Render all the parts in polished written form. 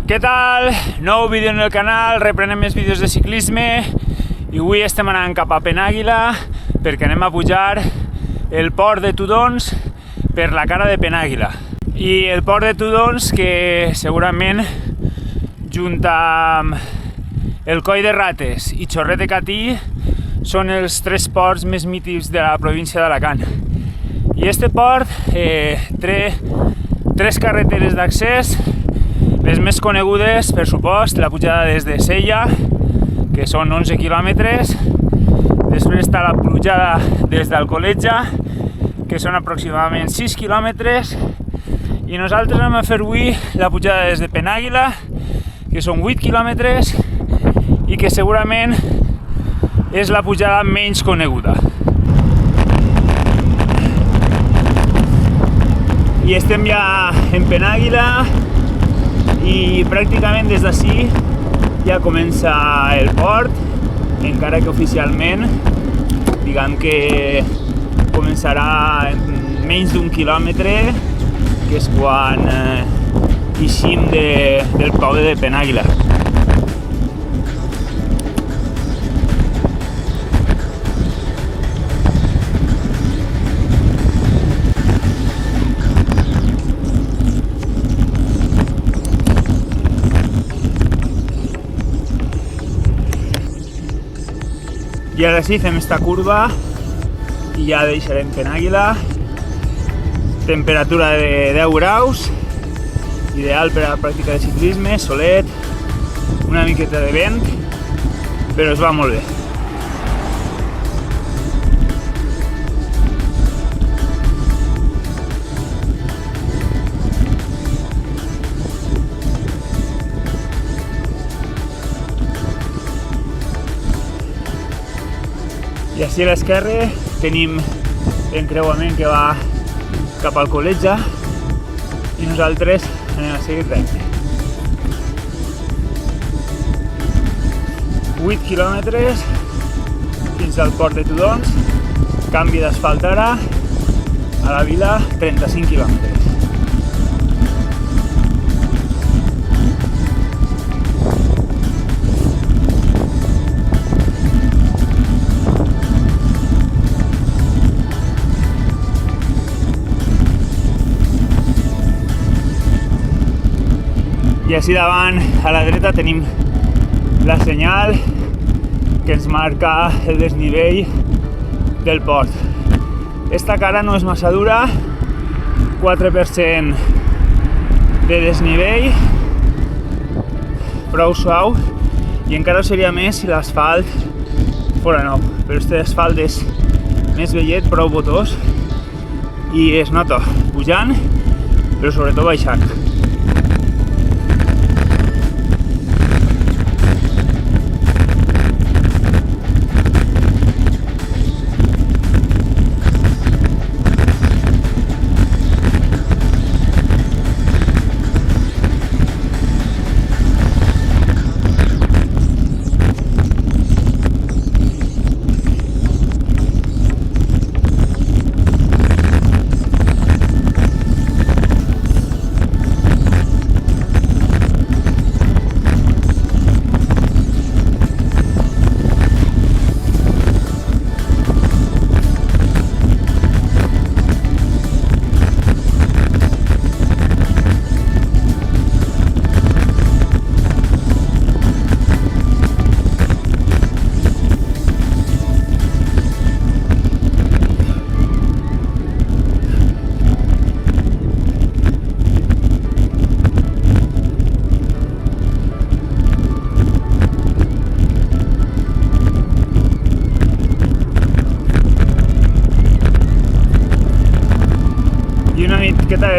Què tal? Nou vídeo en el canal, reprenem més vídeos de ciclisme i avui estem anant cap a Penàguila perquè anem a pujar el port de Tudons per la cara de Penàguila. I el port de Tudons que segurament junt amb el Coll de Rates i Xorret de Catí són els tres ports més mítics de la província d'Alacant. I este port té tres carreteres d'accés. Les més conegudes, per supost, la pujada des de Sella, que són 11 quilòmetres. Després està la pujada des d'Alcoletja, que són aproximadament 6 quilòmetres. I nosaltres anem a fer avui la pujada des de Penàguila, que són 8 quilòmetres i que segurament és la pujada menys coneguda. I estem ja en Penàguila, i pràcticament des d'ací ja comença el port, encara que oficialment diguem que començarà en menys d'un quilòmetre, que és quan eixim del poble de Penàguila. I ara sí, fem esta curva i ja deixarem Penàguila. Temperatura de 10 graus, ideal per a la pràctica de ciclisme, solet, una miqueta de vent, però es va molt bé. I així a l'esquerra tenim l'encreuament que va cap al Alcoletja i nosaltres anem a seguir recte. 8 quilòmetres fins al port de Tudons, canvi d'asfalt ara, a la vila 35 quilòmetres. I així davant, a la dreta, tenim la senyal que ens marca el desnivell del port. Esta cara no és massa dura, 4% de desnivell, prou suau, i encara ho seria més si l'asfalt fora nou. Però este asfalt és més vellet, prou botós, i es nota pujant, però sobretot baixant.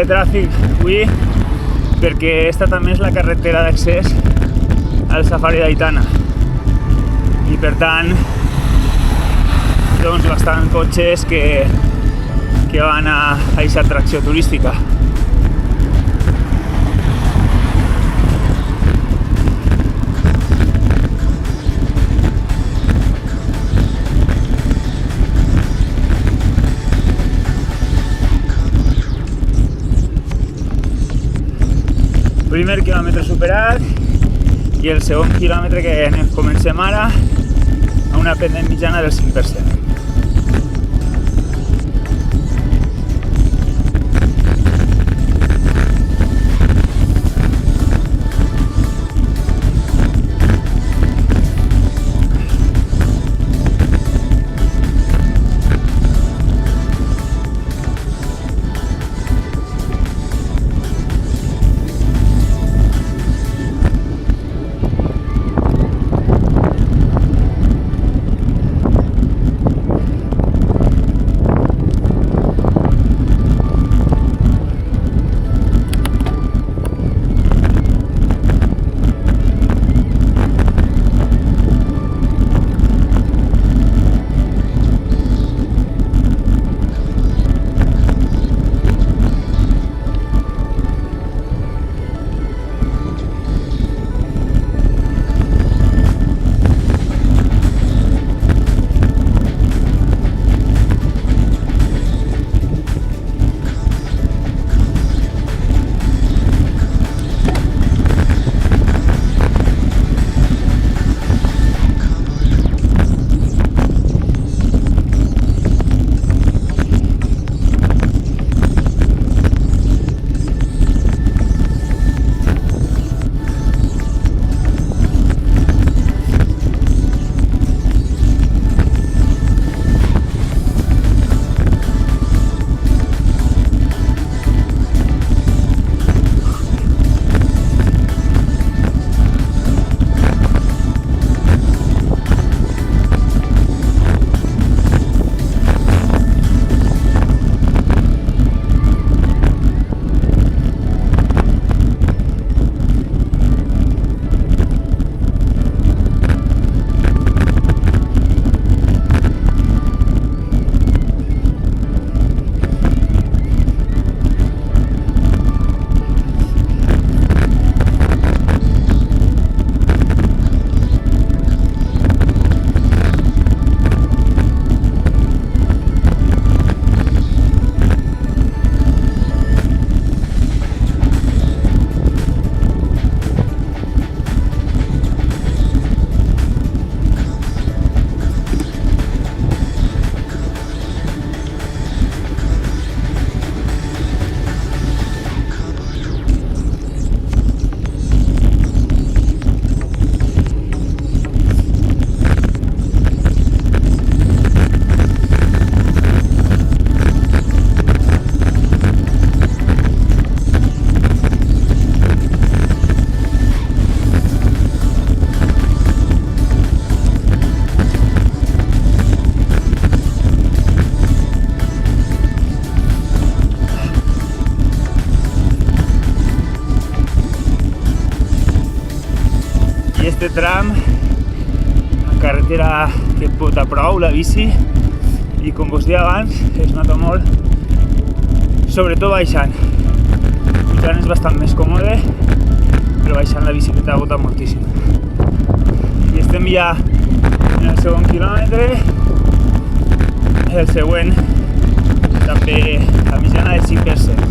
De tràfic avui perquè esta també és la carretera d'accés al Safari d'Aitana i per tant doncs bastant cotxes que van a aquesta atracció turística. Primer quilòmetre superat i el segon quilòmetre que comencem ara a una pendent mitjana del 5%. este tram, la carretera que pota prou la bici, i com vos deia abans, es nota molt, sobretot baixant. Pujant és bastant més còmode, però baixant la bicicleta bota moltíssim. I estem ja en el segon quilòmetre, el següent també la mitjana del 5%.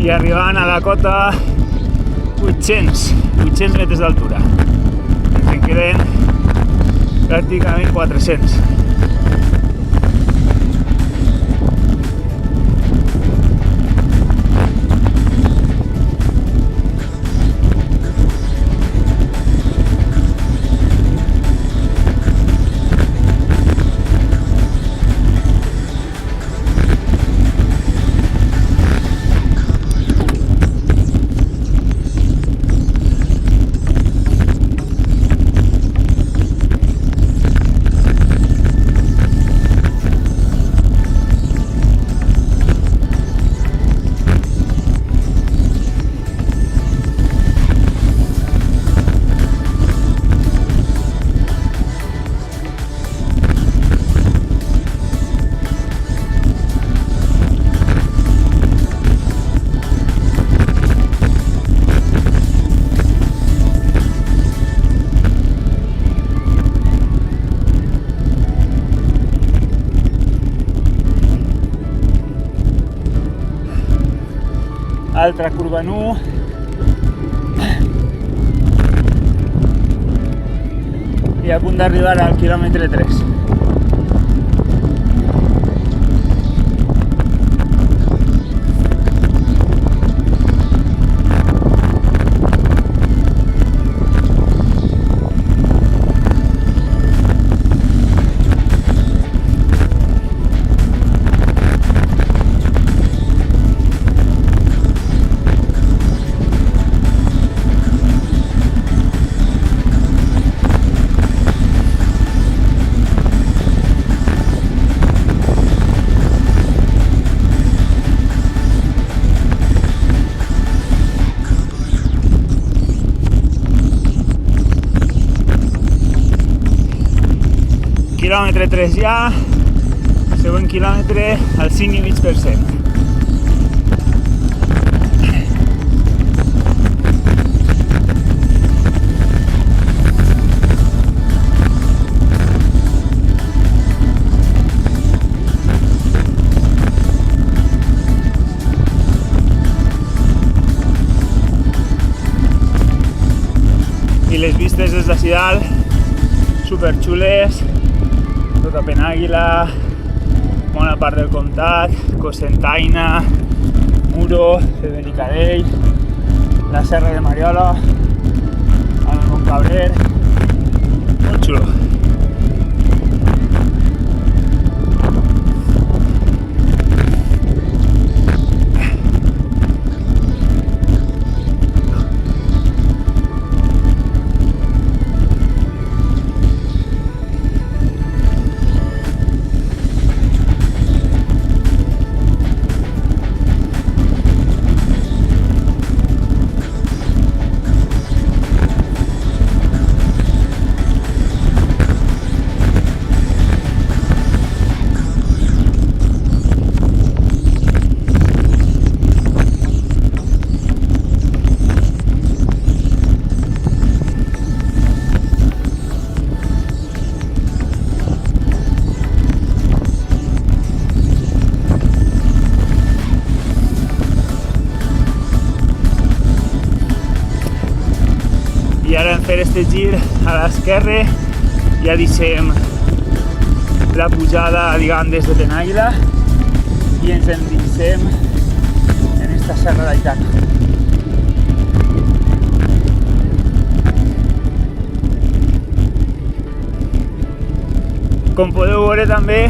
i arribant a la cota 800 metres d'altura. Ens en queden pràcticament 400. Altra curva nu. I a punt d'arribar al quilòmetre 3. Quilòmetre 3 ja, següent quilòmetre al 5,5%. I les vistes des d'ací dalt, superxules, tota Penàguila, bona part del comtat, Cocentaina, Muro, el Benicadell, la Serra de Mariola, el Montcabrer, molt xulo. I ara en fer este gir a l'esquerra ja deixem la pujada, diguem, des de Penàguila i ens endinsem en esta serra d'Aitana. Com podeu veure també,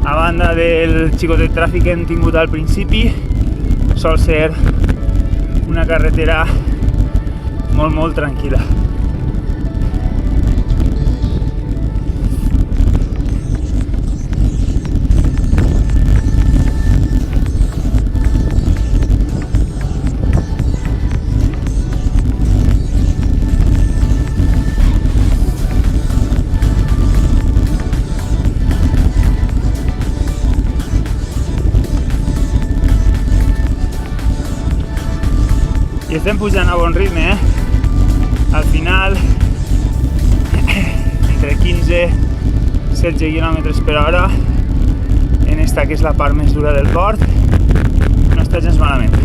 a banda del xicotet tràfic que hem tingut al principi, sol ser una carretera molt tranquil·la. I estem pujant a bon ritme, Al final, entre 15 i 16 km/h, en esta que és la part més dura del port, no està gens malament.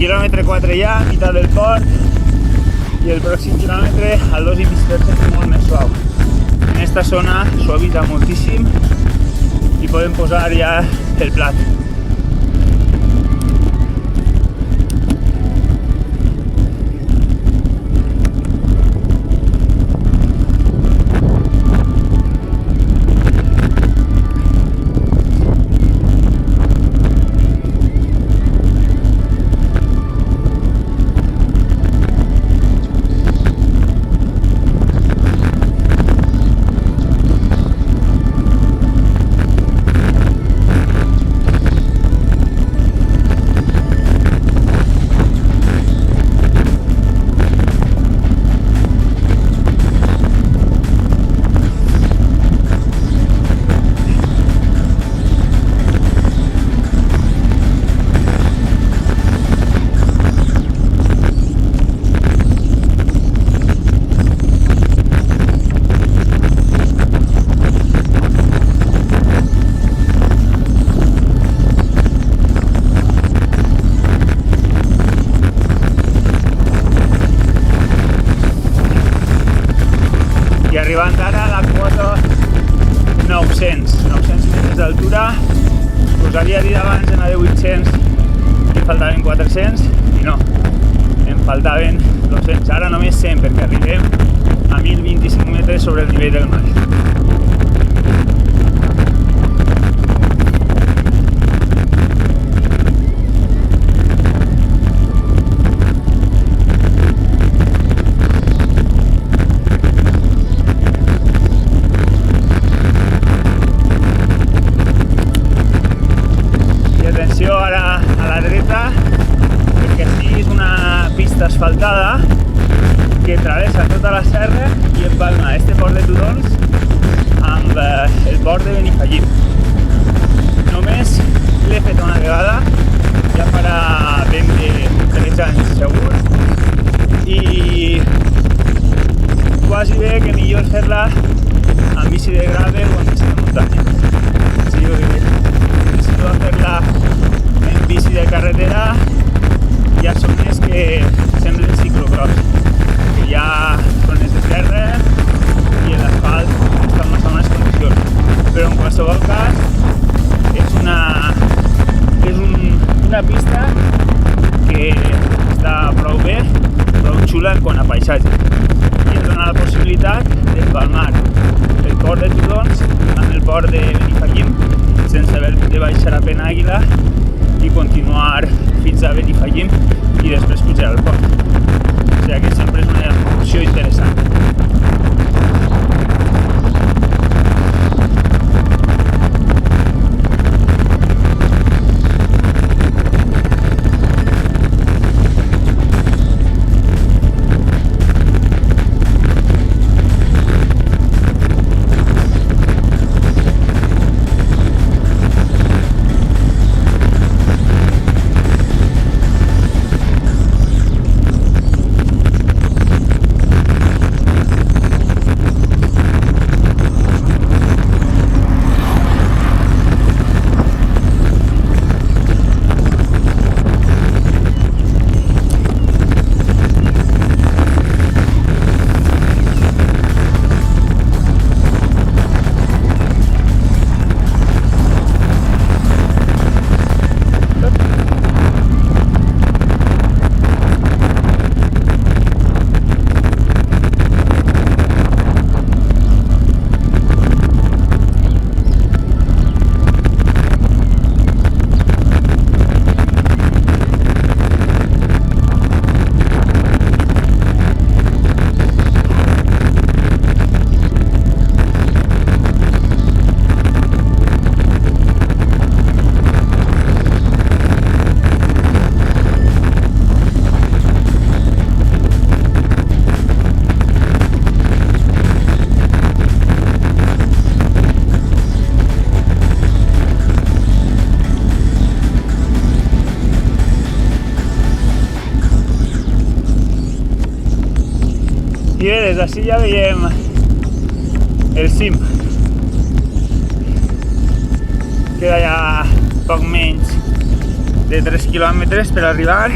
Quilòmetre 4 ja, meitat del port, i el pròxim quilòmetre al 2,5% és molt més suau. En esta zona suaviza moltíssim i podem posar ja el plat. I arribant ara a la quota 900 metres d'altura. Us havia dit abans anar de 800 que faltaven 400 i no, em faltaven 200, ara només 100 perquè arribem a 1025 metres sobre el nivell del mar. Ara a la dreta, perquè sí és una pista asfaltada que travessa tota la serra i empalma este port de Tudons amb el port de Benifallim. Només l'he fet una vegada, ja farà ben de 13 anys segur, i quasi bé que millor fer-la amb bici de gravel o amb bici de muntanya. Sí, necessito fer-la en bici de carretera, hi ha zones que semblen ciclocross, que ja són de terra i l'asfalt està en unes bones condicions, però en qualsevol cas és una pista que està prou bé, prou xula en quant a paisatge, i ens dona la possibilitat d'empalmar el port de Tudons amb el port de Benifallim sense haver de baixar a Penàguila i continuar fins a Benifallim i després pujar al port. O sigui que sempre és una opció interessant. Des d'ací ja veiem el cim. Queda ja poc menys de 3 quilòmetres per arribar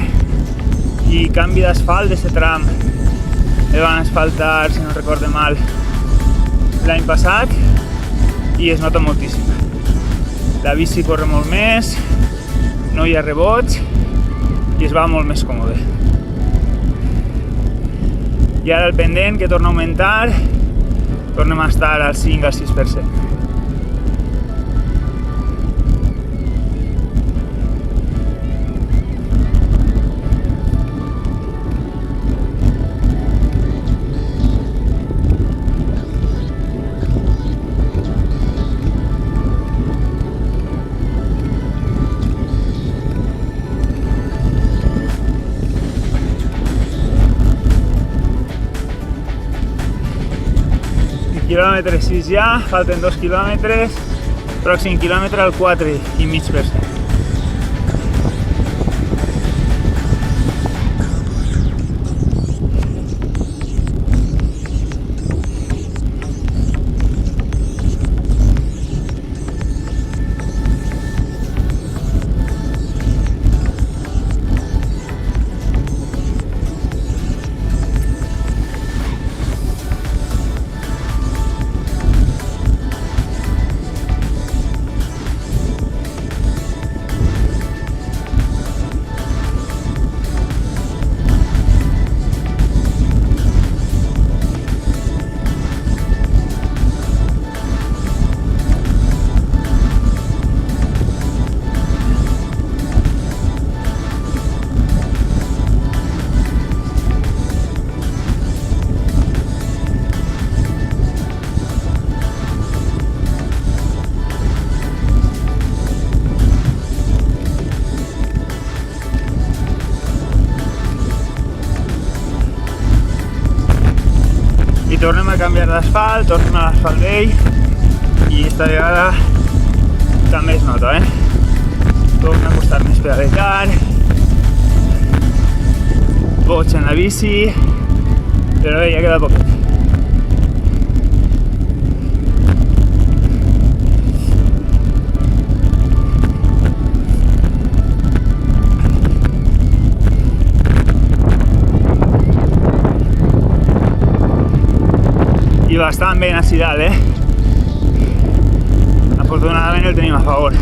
i canvi d'asfalt d'aquest tram. El van asfaltar, si no recorde mal, l'any passat i es nota moltíssim. La bici corre molt més, no hi ha rebots i es va molt més còmode. I ara el pendent, que torna a augmentar, tornem a estar al 5 al 6%. Quilòmetre 6 ja, falten 2 quilòmetres, pròxim quilòmetre al 4,5%. Tornem a canviar d'asfalt, tornem a l'asfalt vell i esta vegada també es nota, torna a costar més pedalejar, boig en la bici, però ja queda poquet. I bastant ben així dalt, Afortunadament el tenim a favor.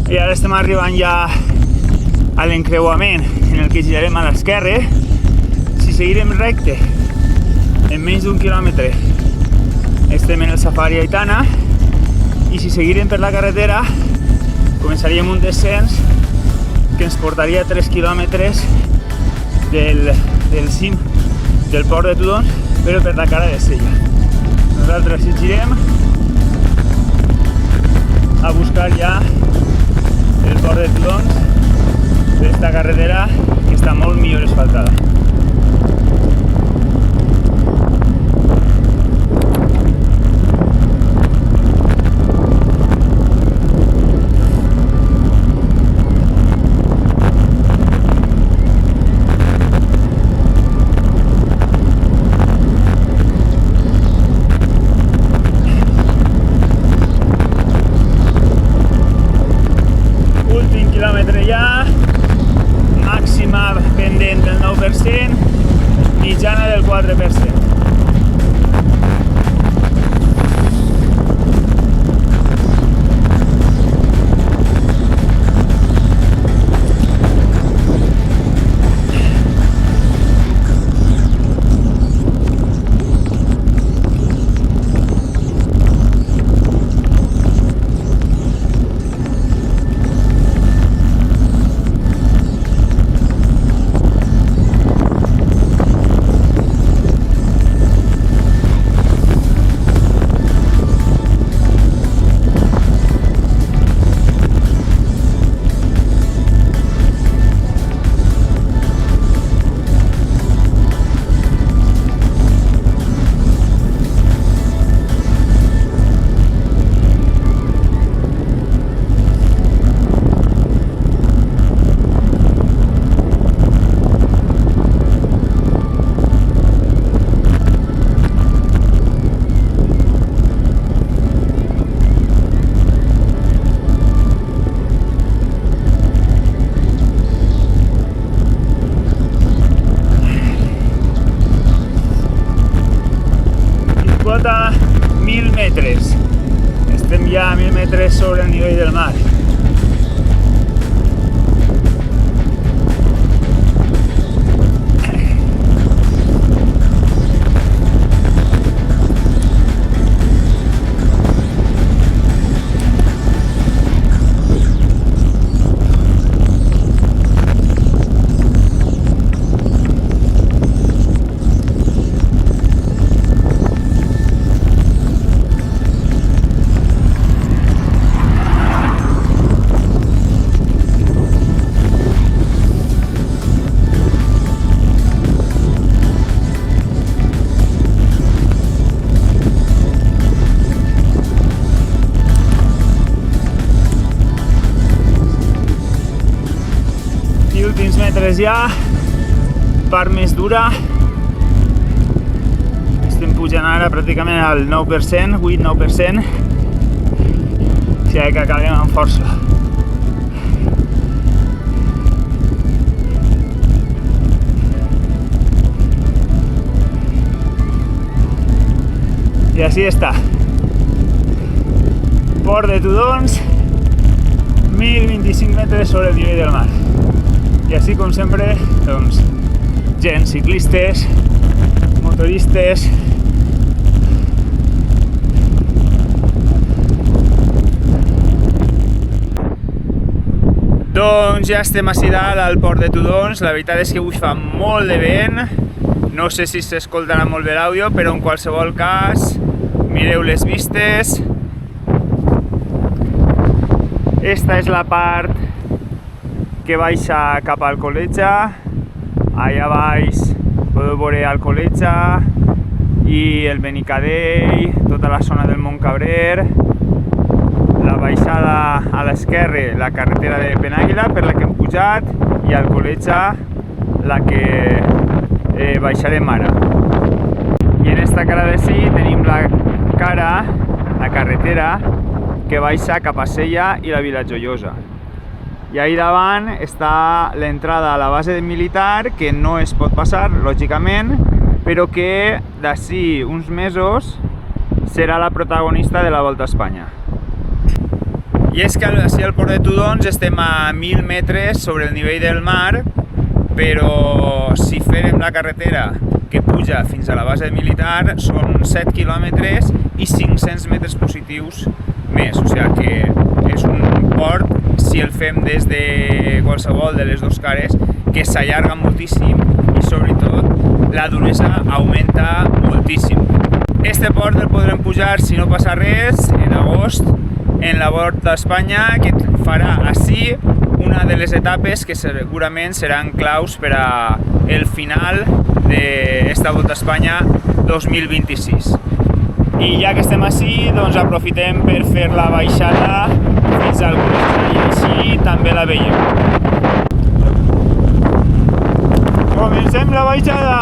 I ara estem arribant ja a l'encreuament en el que girarem a l'esquerra. Si seguirem recte en menys d'un quilòmetre estem en el Safari Aitana i si seguirem per la carretera començaríem un descens que ens portaria 3 quilòmetres del cim del port de Tudons, però per la cara de Sella. Nosaltres si girem a buscar ja el port de Tudons d'esta carretera que està molt millor asfaltada. Quilòmetre ja, màxima pendent del 9%, nota 1.000 metres. Estem ja a 1.000 metres sobre el nivell del mar. Últims metres ja, part més dura. Estem pujant ara pràcticament al 9%, 8-9%, o sigui que acabem amb força. I així està. Port de Tudons, 1.025 metres sobre el nivell del mar. I així, com sempre, doncs, gent, ciclistes, motoristes. Doncs ja estem ací dalt al port de Tudons. La veritat és que avui fa molt de vent. No sé si s'escoltarà molt bé l'àudio, però en qualsevol cas, mireu les vistes. Esta és la part que baixa cap al col·legi. Allà baix podeu veure el col·legi i el Benicadell, tota la zona del Montcabrer, la baixada a l'esquerra, la carretera de Penàguila per la que hem pujat, i al col·legi la que baixarem ara. I en esta cara d'ací tenim la carretera que baixa cap a Sella i la Vila Joiosa. I ahí davant està l'entrada a la base militar, que no es pot passar, lògicament, però que d'ací uns mesos serà la protagonista de la Volta a Espanya. I és que ací al port de Tudons estem a 1.000 metres sobre el nivell del mar, però si fèrem la carretera que puja fins a la base militar són 7 quilòmetres i 500 metres positius més, o sigui que és un port, si el fem des de qualsevol de les dues cares, que s'allarga moltíssim i sobretot la duresa augmenta moltíssim. Este port el podrem pujar, si no passa res, en agost en la Volta a Espanya, que farà ací una de les etapes que segurament seran claus per a el final d'esta Volta a Espanya 2026. I ja que estem ací, doncs aprofitem per fer la baixada fins al col·legi i així també la veiem. Comencem la baixada!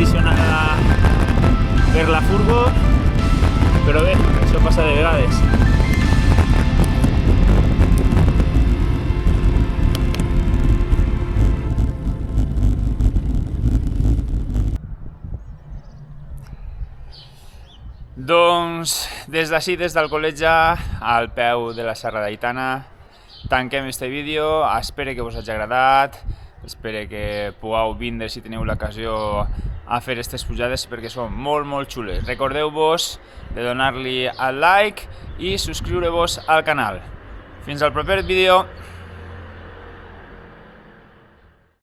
condicionada per la furgo, però bé, això passa de vegades. Doncs des d'ací, des del col·legi, al peu de la Serra d'Aitana, tanquem este vídeo. Espero que us hagi agradat, espero que pugueu vindre si teniu l'ocasió a fer aquestes pujades perquè són molt xules. Recordeu-vos de donar-li al like i subscriure-vos al canal. Fins al proper vídeo.